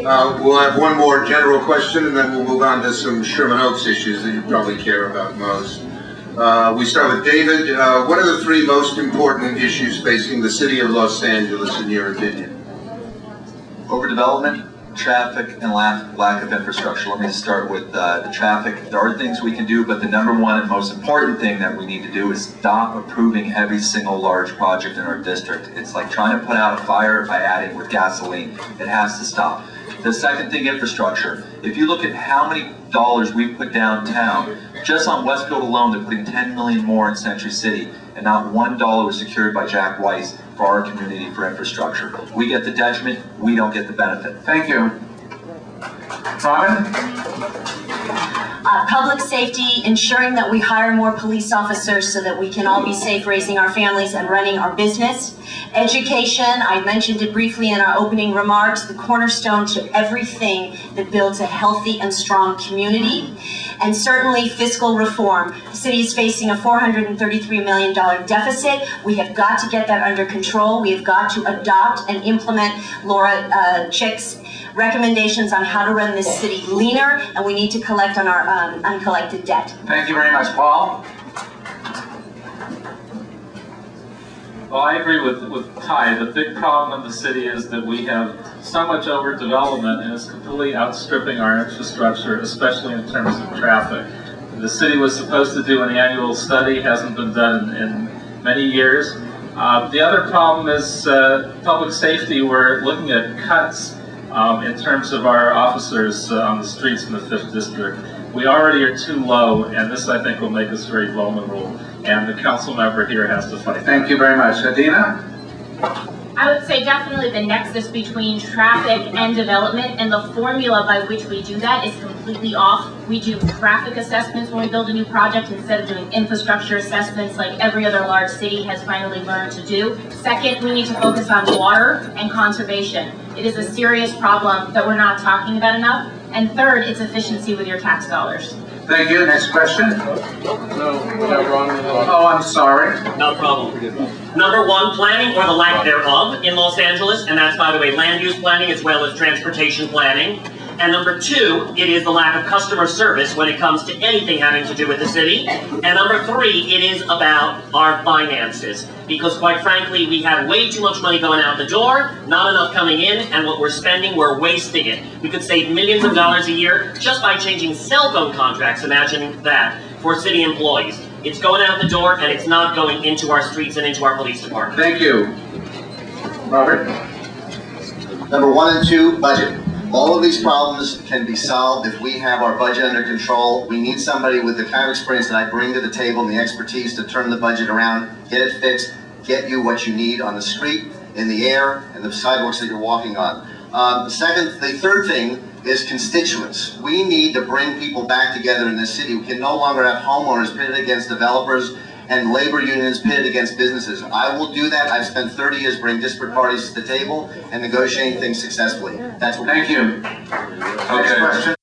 We'll have one more general question, and then we'll move on to some Sherman Oaks issues that you probably care about most. We start with David. What are the three most important issues facing the city of Los Angeles, in your opinion? Overdevelopment, traffic, and lack of infrastructure. Let me start with the traffic. There are things we can do, but the number one and most important thing that we need to do is stop approving every single large project in our district. It's like trying to put out a fire by adding with gasoline. It has to stop. The second thing, infrastructure. If you look at how many dollars we've put downtown, just on Westfield alone, they're putting 10 million more in Century City, and not $1 was secured by Jack Weiss for our community for infrastructure. We get the detriment, we don't get the benefit. Thank you. Robyn? Public safety, ensuring that we hire more police officers so that we can all be safe raising our families and running our business. Education, I mentioned it briefly in our opening remarks, the cornerstone to everything that builds a healthy and strong community. And certainly fiscal reform. The city is facing a $433 million deficit. We have got to get that under control. We have got to adopt and implement Laura Chick's recommendations on how to run this city leaner, and we need to collect on our uncollected debt. Thank you very much. Paul? Well, I agree with Ty. The big problem in the city is that we have so much overdevelopment and it's completely outstripping our infrastructure, especially in terms of traffic. The city was supposed to do an annual study, hasn't been done in many years. The other problem is public safety. We're looking at cuts in terms of our officers on the streets in the 5th District. We already are too low, and this, I think, will make us very vulnerable, and the council member here has to fight. Thank you very much. ADEENA? I would say definitely the nexus between traffic and development, and the formula by which we do that is completely off. We do traffic assessments when we build a new project instead of doing infrastructure assessments like every other large city has finally learned to do. Second, we need to focus on water and conservation. It is a serious problem that we're not talking about enough. And third, it's efficiency with your tax dollars. Thank you. Next question? Oh, I'm sorry. No problem. Number one, planning or the lack thereof in Los Angeles, and that's, by the way, land use planning as well as transportation planning. And number two, it is the lack of customer service when it comes to anything having to do with the city. And number three, it is about our finances. Because quite frankly, we have way too much money going out the door, not enough coming in, and what we're spending, we're wasting it. We could save millions of dollars a year just by changing cell phone contracts, imagine that, for city employees. It's going out the door, and it's not going into our streets and into our police department. Thank you. Robert? Number 1 and 2, budget. All of these problems can be solved if we have our budget under control. We need somebody with the kind of experience that I bring to the table and the expertise to turn the budget around, get it fixed, get you what you need on the street, in the air, and the sidewalks that you're walking on. The third thing is constituents. We need to bring people back together in this city. We can no longer have homeowners pitted against developers and labor unions pitted against businesses. I will do that. I've spent 30 years bringing disparate parties to the table and negotiating things successfully. That's what. Thank you. Next question.